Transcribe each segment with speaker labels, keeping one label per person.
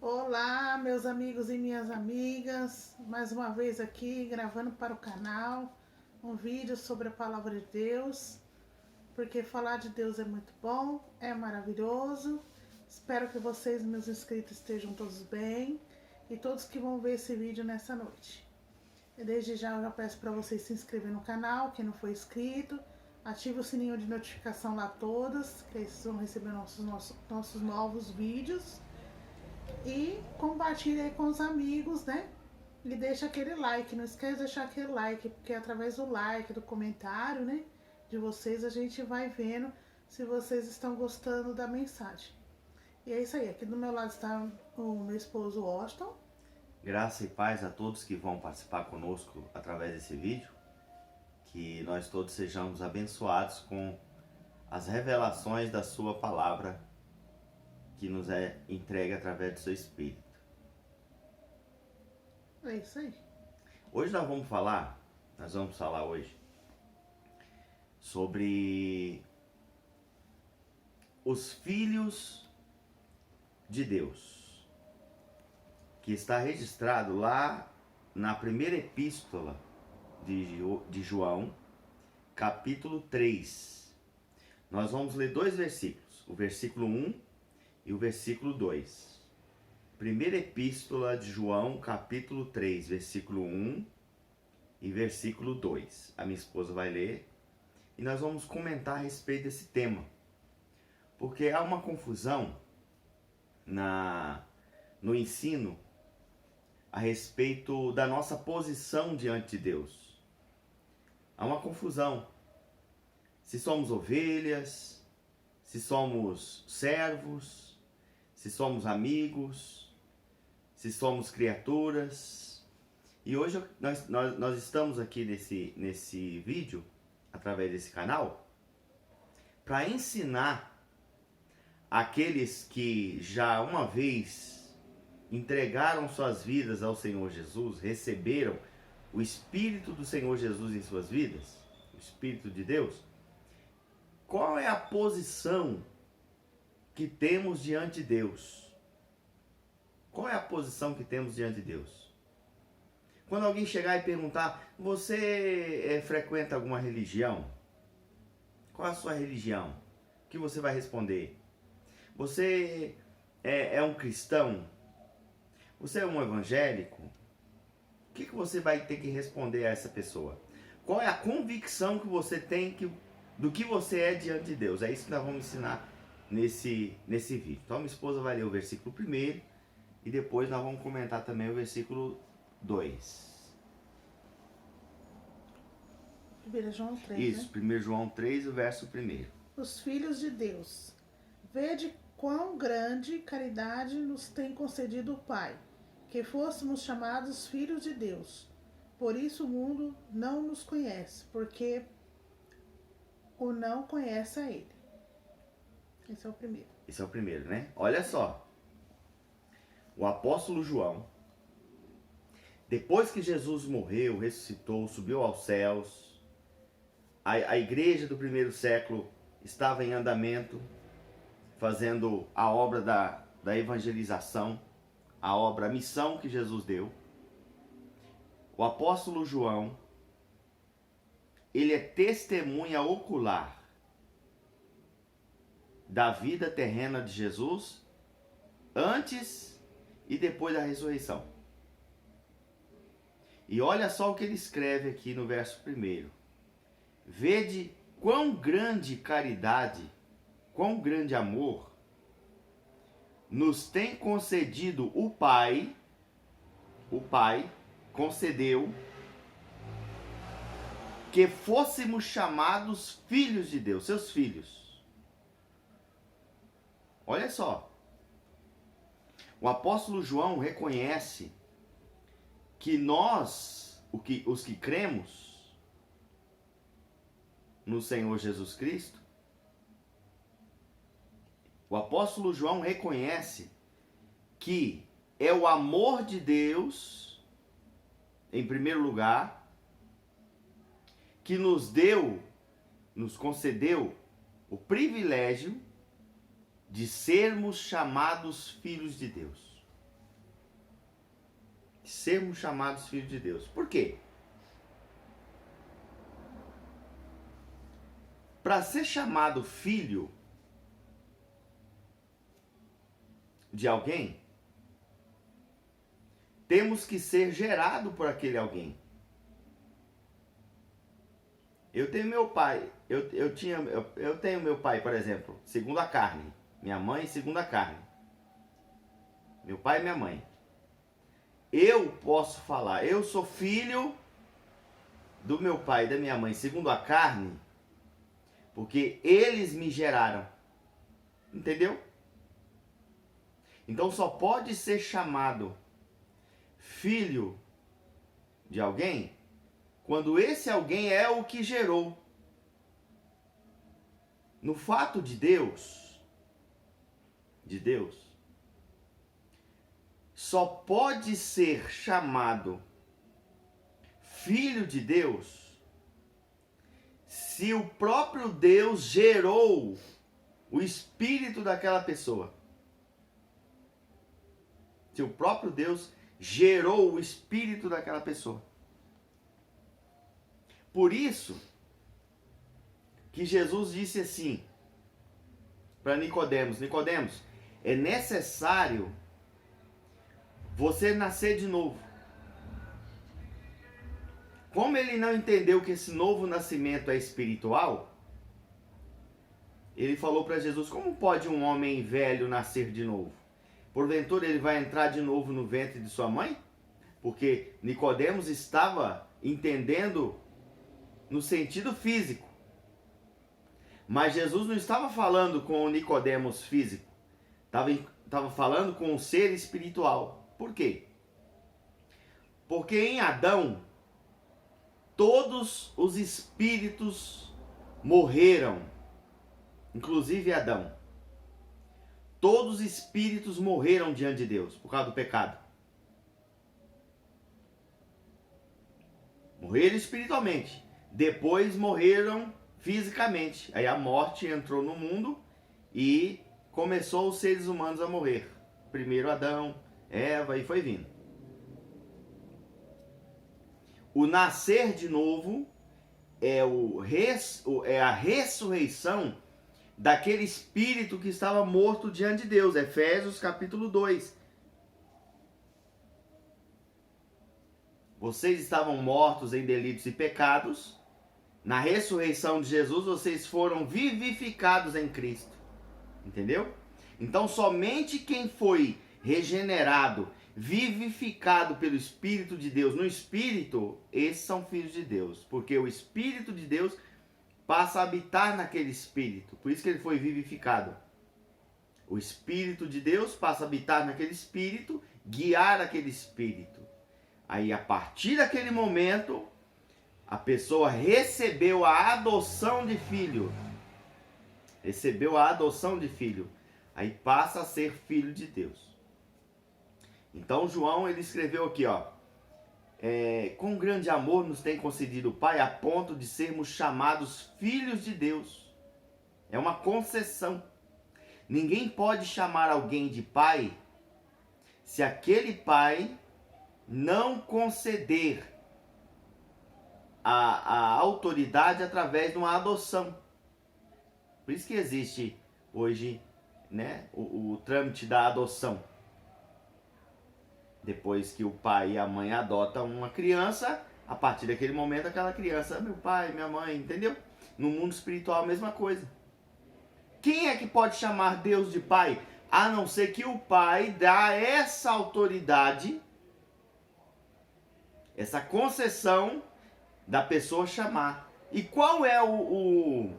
Speaker 1: Olá, meus amigos e minhas amigas, mais uma vez aqui gravando para o canal um vídeo sobre a palavra de Deus, porque falar de Deus é muito bom, é maravilhoso. Espero que vocês, meus inscritos, estejam todos bem e todos que vão ver esse vídeo nessa noite. E desde já eu já peço para vocês se inscreverem no canal, quem não for inscrito, ative o sininho de notificação lá todas, que aí vocês vão receber nossos novos vídeos. E compartilhe aí com os amigos, né? E deixa aquele like, não esquece de deixar aquele like, porque através do like, do comentário, né, de vocês, a gente vai vendo se vocês estão gostando da mensagem. E é isso aí, aqui do meu lado está o meu esposo Washington.
Speaker 2: Graça e paz a todos que vão participar conosco através desse vídeo. Que nós todos sejamos abençoados com as revelações da sua palavra que nos é entregue através do seu Espírito.
Speaker 1: É isso aí.
Speaker 2: Hoje nós vamos falar hoje sobre os filhos de Deus, que está registrado lá na primeira epístola de João, capítulo 3. Nós vamos ler dois versículos, o versículo 1 e o versículo 2. Primeira epístola de João, capítulo 3, versículo 1 e versículo 2. A minha esposa vai ler e nós vamos comentar a respeito desse tema. Porque há uma confusão no ensino a respeito da nossa posição diante de Deus. Há uma confusão. Se somos ovelhas, se somos servos, se somos amigos, se somos criaturas. E hoje nós estamos aqui nesse vídeo, através desse canal, para ensinar aqueles que já uma vez entregaram suas vidas ao Senhor Jesus, receberam o Espírito do Senhor Jesus em suas vidas, o Espírito de Deus, qual é a posição que temos diante de Deus? Qual é a posição que temos diante de Deus? Quando alguém chegar e perguntar, você frequenta alguma religião? Qual é a sua religião? O que você vai responder? Você é um cristão? Você é um evangélico? O que você vai ter que responder a essa pessoa? Qual é a convicção que você tem do que você é diante de Deus? É isso que nós vamos ensinar nesse vídeo. Então minha esposa vai ler o versículo 1 e depois nós vamos comentar também o versículo 2.
Speaker 1: 1 João 3,
Speaker 2: Isso,
Speaker 1: né?
Speaker 2: 1 João 3, o verso 1.
Speaker 1: Os filhos de Deus. Vede quão grande caridade nos tem concedido o Pai, que fôssemos chamados filhos de Deus. Por isso o mundo não nos conhece, porque o não conhece a Ele. Esse é o primeiro.
Speaker 2: Esse é o primeiro, né? Olha só. O apóstolo João, depois que Jesus morreu, ressuscitou, subiu aos céus, a igreja do primeiro século estava em andamento, fazendo a obra da evangelização, a missão que Jesus deu. O apóstolo João, ele é testemunha ocular da vida terrena de Jesus antes e depois da ressurreição. E olha só o que ele escreve aqui no verso 1. Vede quão grande caridade, quão grande amor nos tem concedido o Pai concedeu que fôssemos chamados filhos de Deus, seus filhos. Olha só, o apóstolo João reconhece que nós, os que cremos no Senhor Jesus Cristo, o apóstolo João reconhece que é o amor de Deus, em primeiro lugar, que nos concedeu o privilégio de sermos chamados filhos de Deus. de sermos chamados filhos de Deus. Por quê? Para ser chamado filho de alguém, temos que ser gerado por aquele alguém. Eu tenho meu pai, eu tenho meu pai, por exemplo, segundo a carne. Minha mãe, segundo a carne. Meu pai e minha mãe. Eu posso falar, eu sou filho do meu pai e da minha mãe, segundo a carne, porque eles me geraram. Entendeu? Então só pode ser chamado filho de alguém quando esse alguém é o que gerou. No fato de Deus, só pode ser chamado filho de Deus se o próprio Deus gerou o espírito daquela pessoa. Se o próprio Deus gerou o espírito daquela pessoa. Por isso que Jesus disse assim para Nicodemos: Nicodemos, é necessário você nascer de novo. Como ele não entendeu que esse novo nascimento é espiritual, ele falou para Jesus: como pode um homem velho nascer de novo? Porventura ele vai entrar de novo no ventre de sua mãe? Porque Nicodemos estava entendendo no sentido físico. Mas Jesus não estava falando com o Nicodemos físico. Estava falando com o ser espiritual. Por quê? Porque em Adão, todos os espíritos morreram. Inclusive Adão. Todos os espíritos morreram diante de Deus por causa do pecado. Morreram espiritualmente. Depois morreram fisicamente. Aí a morte entrou no mundo e começou os seres humanos a morrer. Primeiro Adão, Eva, e foi vindo. O nascer de novo é a ressurreição daquele espírito que estava morto diante de Deus. Efésios capítulo 2. Vocês estavam mortos em delitos e pecados. Na ressurreição de Jesus, vocês foram vivificados em Cristo. Entendeu? Então, somente quem foi regenerado, vivificado pelo Espírito de Deus no Espírito, esses são filhos de Deus. Porque o Espírito de Deus passa a habitar naquele Espírito. Por isso que ele foi vivificado. O Espírito de Deus passa a habitar naquele Espírito, guiar aquele Espírito. Aí, a partir daquele momento, a pessoa recebeu a adoção de filho. Recebeu a adoção de filho. Aí passa a ser filho de Deus. Então João, ele escreveu aqui, ó. Com grande amor nos tem concedido o Pai, a ponto de sermos chamados filhos de Deus. É uma concessão. Ninguém pode chamar alguém de pai se aquele pai não conceder a autoridade através de uma adoção. Por isso que existe hoje, né, o trâmite da adoção. Depois que o pai e a mãe adotam uma criança, a partir daquele momento aquela criança, meu pai, minha mãe, entendeu? No mundo espiritual a mesma coisa. Quem é que pode chamar Deus de pai? A não ser que o pai dá essa autoridade, essa concessão da pessoa chamar. E qual é o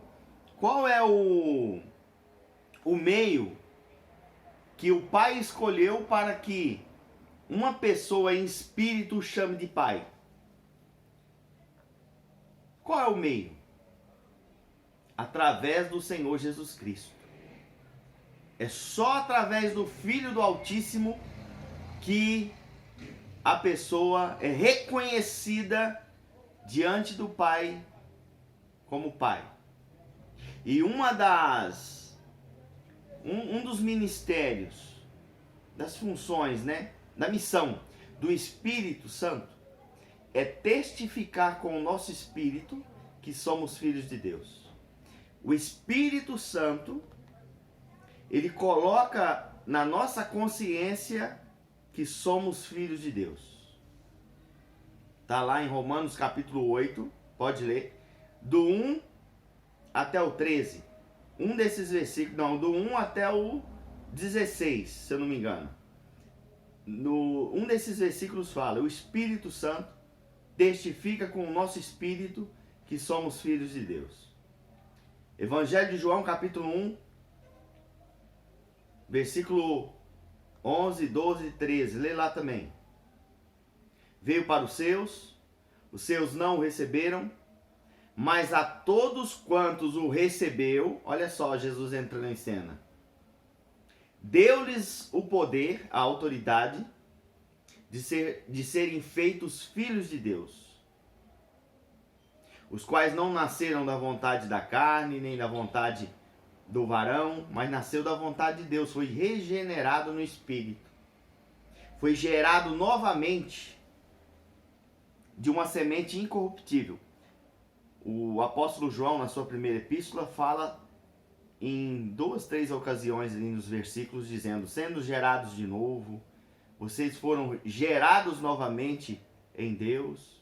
Speaker 2: meio que o pai escolheu para que uma pessoa em espírito chame de pai? Qual é o meio? Através do Senhor Jesus Cristo. É só através do Filho do Altíssimo que a pessoa é reconhecida diante do Pai como Pai. E um dos ministérios, das funções, né, da missão do Espírito Santo é testificar com o nosso espírito que somos filhos de Deus. O Espírito Santo, ele coloca na nossa consciência que somos filhos de Deus. Está lá em Romanos capítulo 8, pode ler, do 1 até o 13. Um desses versículos, não, do 1 até o 16, se eu não me engano. Um desses versículos fala: o Espírito Santo testifica com o nosso espírito que somos filhos de Deus. Evangelho de João, capítulo 1, versículo 11, 12 e 13. Lê lá também. Veio para os seus não o receberam, mas a todos quantos o recebeu, olha só Jesus entrando em cena, deu-lhes o poder, a autoridade, de serem feitos filhos de Deus, os quais não nasceram da vontade da carne, nem da vontade do varão, mas nasceu da vontade de Deus, foi regenerado no Espírito, foi gerado novamente de uma semente incorruptível. O apóstolo João, na sua primeira epístola, fala em 2, 3 ocasiões ali nos versículos, dizendo: sendo gerados de novo, vocês foram gerados novamente em Deus.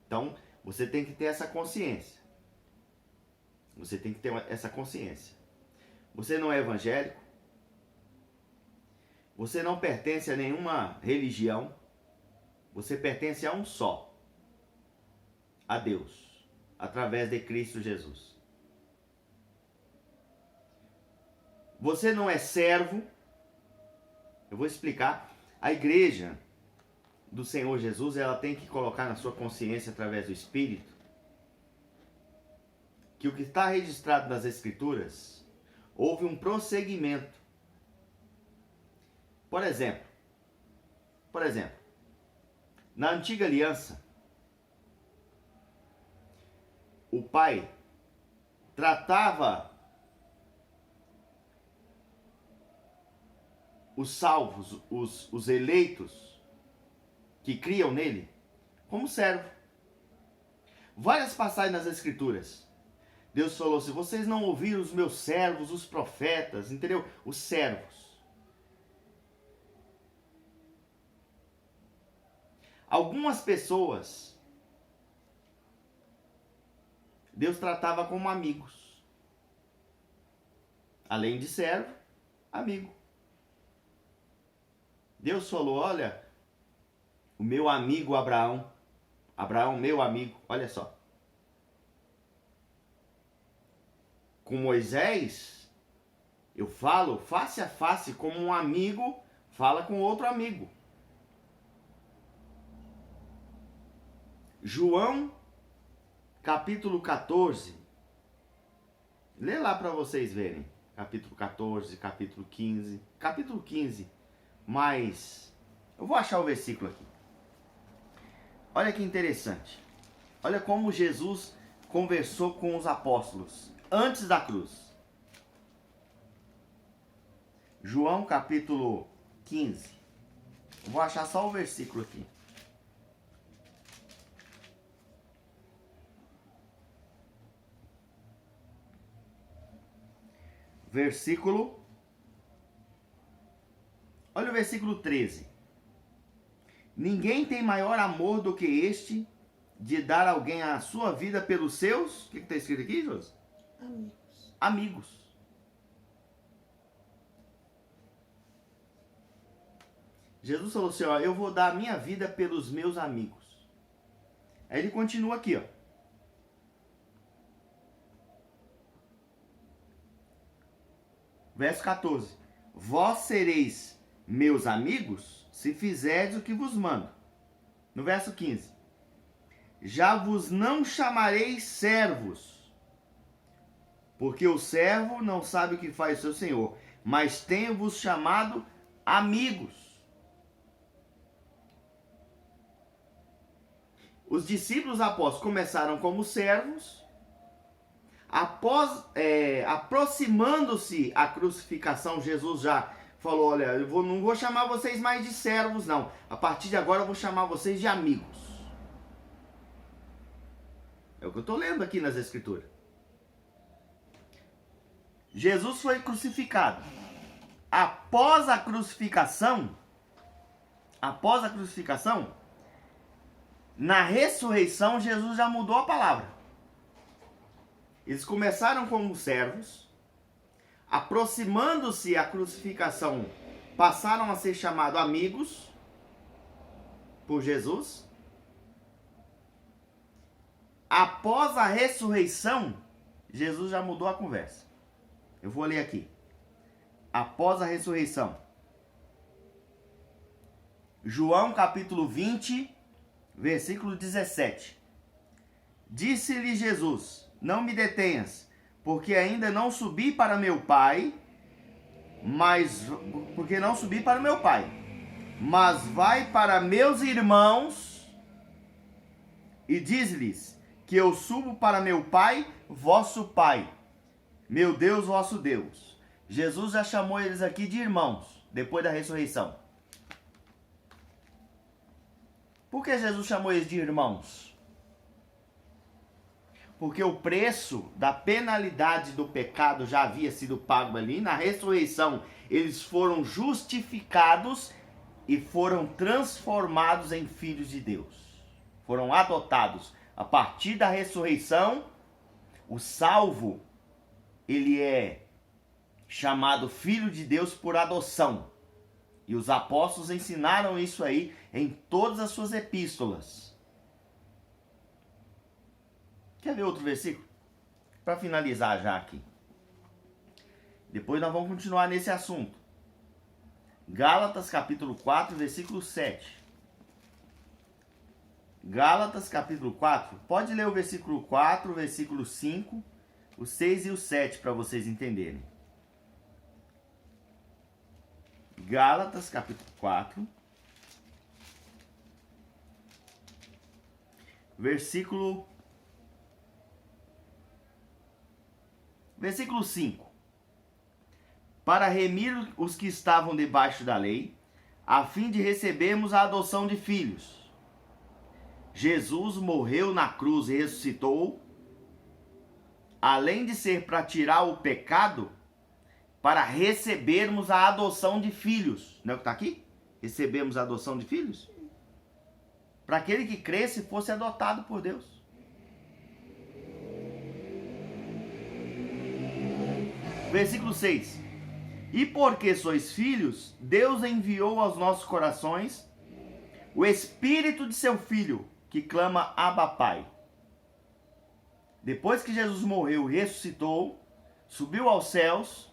Speaker 2: Então, você tem que ter essa consciência. Você tem que ter essa consciência. Você não é evangélico. Você não pertence a nenhuma religião. Você pertence a um só. A Deus. Através de Cristo Jesus. Você não é servo. Eu vou explicar. A igreja do Senhor Jesus, ela tem que colocar na sua consciência, através do Espírito, que o que está registrado nas Escrituras, houve um prosseguimento. Por exemplo, na antiga aliança, o pai tratava os salvos, os eleitos que criam nele, como servo. Várias passagens nas Escrituras, Deus falou: se vocês não ouviram os meus servos, os profetas, entendeu? Os servos. Algumas pessoas, Deus tratava como amigos. Além de servo, amigo. Deus falou: olha, o meu amigo Abraão, meu amigo, olha só. Com Moisés, eu falo face a face, como um amigo fala com outro amigo. João, capítulo 14. Lê lá para vocês verem. Capítulo 14, capítulo 15. Capítulo 15, mas eu vou achar o versículo aqui. Olha que interessante. Olha como Jesus conversou com os apóstolos antes da cruz. João capítulo 15. Vou achar só o versículo aqui. Versículo. Olha o versículo 13. Ninguém tem maior amor do que este, de dar alguém a sua vida pelos seus... O que está escrito aqui, Josi? Amigos. Jesus falou assim, ó, eu vou dar a minha vida pelos meus amigos. Aí ele continua aqui, ó. Verso 14. Vós sereis meus amigos se fizerdes o que vos mando. No verso 15. Já vos não chamareis servos, porque o servo não sabe o que faz o seu senhor, mas tenho-vos chamado amigos. Os discípulos apóstolos começaram como servos, aproximando-se a crucificação, Jesus já falou, olha, não vou chamar vocês mais de servos, não. A partir de agora eu vou chamar vocês de amigos. É o que eu estou lendo aqui nas Escrituras. Jesus foi crucificado. Após a crucificação, na ressurreição, Jesus já mudou a palavra. Eles começaram como servos, aproximando-se a crucificação, passaram a ser chamados amigos por Jesus. Após a ressurreição, Jesus já mudou a conversa. Eu vou ler aqui. Após a ressurreição. João capítulo 20, versículo 17. Disse-lhe Jesus: não me detenhas, porque ainda não subi para meu Pai, mas vai para meus irmãos e diz-lhes que eu subo para meu Pai, vosso Pai, meu Deus, vosso Deus. Jesus já chamou eles aqui de irmãos, depois da ressurreição. Por que Jesus chamou eles de irmãos? Porque o preço da penalidade do pecado já havia sido pago ali. Na ressurreição, eles foram justificados e foram transformados em filhos de Deus. Foram adotados. A partir da ressurreição, o salvo, ele é chamado filho de Deus por adoção. E os apóstolos ensinaram isso aí em todas as suas epístolas. Quer ver outro versículo? Para finalizar já aqui. Depois nós vamos continuar nesse assunto. Gálatas capítulo 4, versículo 7. Gálatas capítulo 4. Pode ler o versículo 4, o versículo 5, o 6 e o 7 para vocês entenderem. Gálatas capítulo 4. Versículo 5. Para remir os que estavam debaixo da lei, a fim de recebermos a adoção de filhos. Jesus morreu na cruz e ressuscitou, além de ser para tirar o pecado, para recebermos a adoção de filhos. Não é o que está aqui? Recebemos a adoção de filhos? Para aquele que cresce e fosse adotado por Deus. Versículo 6. E porque sois filhos, Deus enviou aos nossos corações o Espírito de seu Filho, que clama Abba Pai. Depois que Jesus morreu e ressuscitou, subiu aos céus,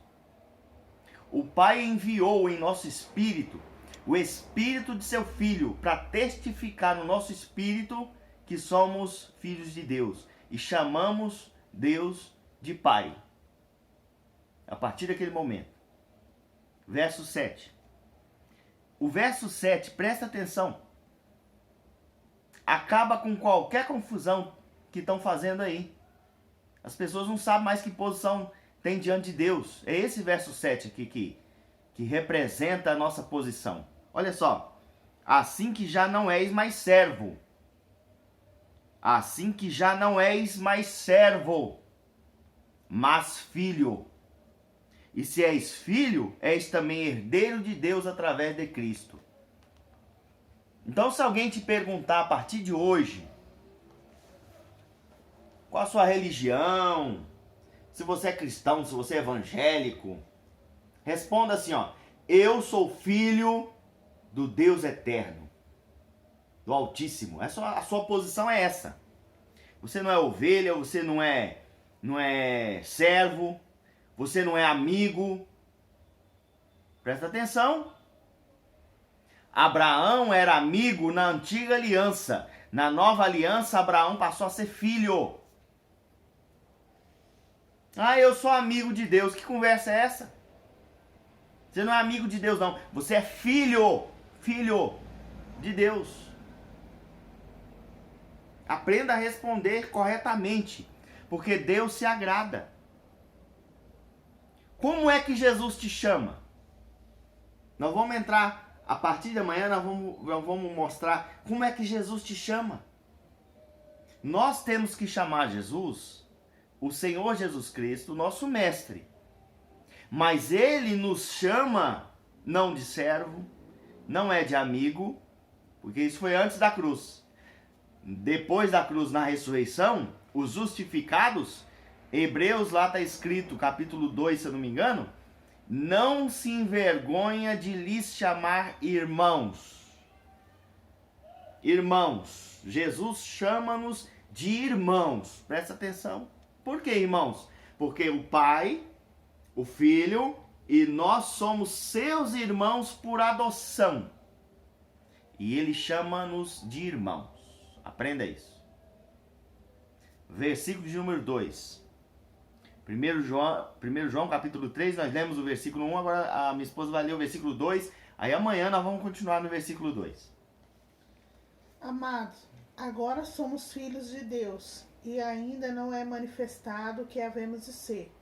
Speaker 2: o Pai enviou em nosso espírito o Espírito de seu Filho para testificar no nosso espírito que somos filhos de Deus e chamamos Deus de Pai. A partir daquele momento. Verso 7. O verso 7, presta atenção, acaba com qualquer confusão que estão fazendo aí. As pessoas não sabem mais que posição tem diante de Deus. É esse verso 7 aqui que representa a nossa posição. Olha só. Assim que já não és mais servo. Assim que já não és mais servo, mas filho. E se és filho, és também herdeiro de Deus através de Cristo. Então, se alguém te perguntar a partir de hoje, qual a sua religião, se você é cristão, se você é evangélico, responda assim, ó: eu sou filho do Deus eterno, do Altíssimo. A sua posição é essa. Você não é ovelha, você não é servo, você não é amigo. Presta atenção. Abraão era amigo na antiga aliança. Na nova aliança, Abraão passou a ser filho. Ah, eu sou amigo de Deus. Que conversa é essa? Você não é amigo de Deus, não. Você é filho de Deus. Aprenda a responder corretamente, porque Deus se agrada. Como é que Jesus te chama? Nós vamos entrar, a partir de amanhã, nós vamos mostrar como é que Jesus te chama. Nós temos que chamar Jesus, o Senhor Jesus Cristo, nosso mestre. Mas ele nos chama não de servo, não é de amigo, porque isso foi antes da cruz. Depois da cruz, na ressurreição, os justificados, Hebreus lá está escrito, capítulo 2, se eu não me engano, não se envergonha de lhes chamar irmãos. Irmãos. Jesus chama-nos de irmãos. Presta atenção. Por que irmãos? Porque o Pai, o Filho e nós somos seus irmãos por adoção. E ele chama-nos de irmãos. Aprenda isso. Versículo de número 2. 1 João capítulo 3, nós lemos o versículo 1, agora a minha esposa vai ler o versículo 2, aí amanhã nós vamos continuar no versículo 2.
Speaker 1: Amados, agora somos filhos de Deus, e ainda não é manifestado o que havemos de ser,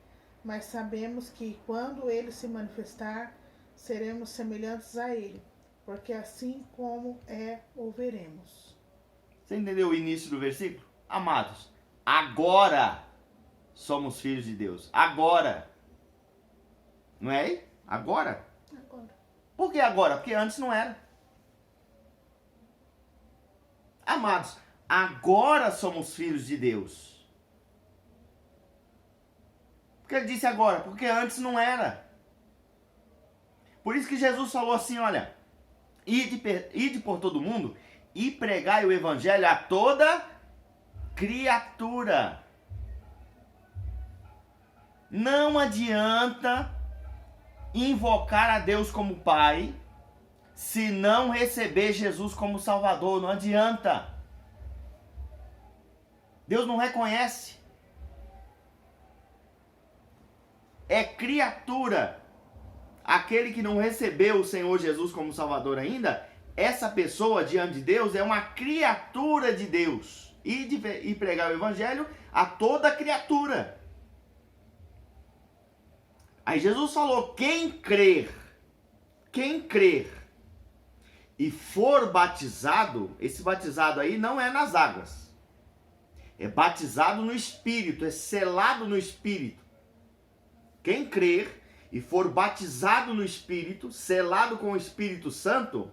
Speaker 1: mas sabemos que quando ele se manifestar, seremos semelhantes a ele, porque assim como é, o veremos.
Speaker 2: Você entendeu o início do versículo? Amados, agora somos filhos de Deus. Agora. Não é? Agora.
Speaker 1: Agora.
Speaker 2: Por que agora? Porque antes não era. Amados, agora somos filhos de Deus. Porque ele disse agora? Porque antes não era. Por isso que Jesus falou assim, olha, ide por todo mundo e pregai o evangelho a toda criatura. Não adianta invocar a Deus como Pai se não receber Jesus como Salvador. Não adianta. Deus não reconhece. É criatura. Aquele que não recebeu o Senhor Jesus como Salvador ainda, essa pessoa diante de Deus é uma criatura de Deus. E pregar o Evangelho a toda criatura. Aí Jesus falou, quem crer e for batizado, esse batizado aí não é nas águas, é batizado no Espírito, é selado no Espírito. Quem crer e for batizado no Espírito, selado com o Espírito Santo,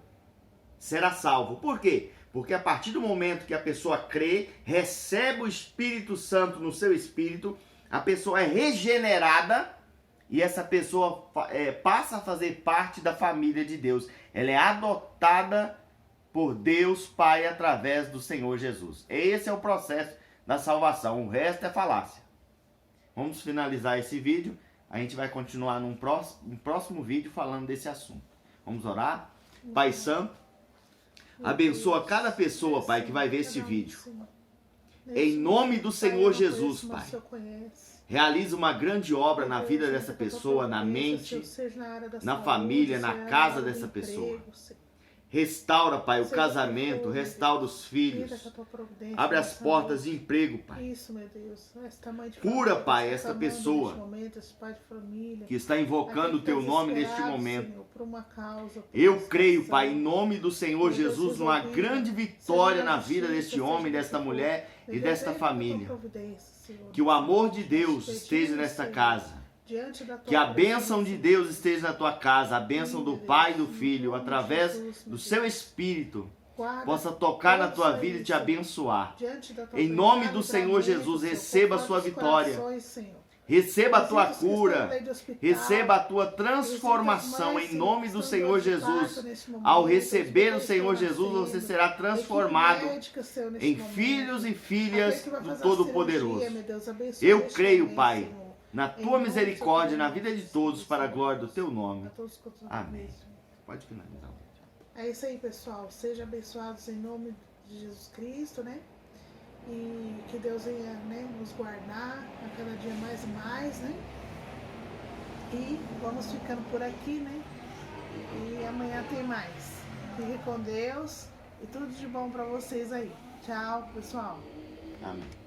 Speaker 2: será salvo. Por quê? Porque a partir do momento que a pessoa crê, recebe o Espírito Santo no seu espírito, a pessoa é regenerada, e essa pessoa passa a fazer parte da família de Deus. Ela é adotada por Deus Pai através do Senhor Jesus. Esse é o processo da salvação. O resto é falácia. Vamos finalizar esse vídeo. A gente vai continuar num próximo vídeo falando desse assunto. Vamos orar? Pai Santo, abençoa cada pessoa, Pai, que vai ver esse vídeo. Em nome do Senhor Jesus, Pai. Realiza uma grande obra na vida dessa pessoa, na mente, na família, na casa dessa pessoa. Restaura, Pai, o casamento, restaura os filhos. Abre as portas de emprego, Pai. Cura, Pai, esta pessoa que está invocando o Teu nome neste momento. Eu creio, Pai, em nome do Senhor Jesus, numa grande vitória na vida deste homem, desta mulher e desta família. Que o amor de Deus esteja nesta casa. Que a bênção de Deus esteja na tua casa, a bênção do Pai e do Filho, através do seu Espírito, possa tocar na tua vida e te abençoar. Em nome do Senhor Jesus, receba a sua vitória, receba a tua cura, receba a tua transformação. Em nome do Senhor Jesus, ao receber o Senhor Jesus, você será transformado em filhos e filhas do Todo-Poderoso. Eu creio, Pai, na tua misericórdia, na vida de todos, para a glória do teu nome. Amém. Pode finalizar.
Speaker 1: É isso aí, pessoal. Sejam abençoados em nome de Jesus Cristo, né? E que Deus venha, né, nos guardar a cada dia mais e mais, né? E vamos ficando por aqui, né? E amanhã tem mais. Fique com Deus e tudo de bom para vocês aí. Tchau, pessoal.
Speaker 2: Amém.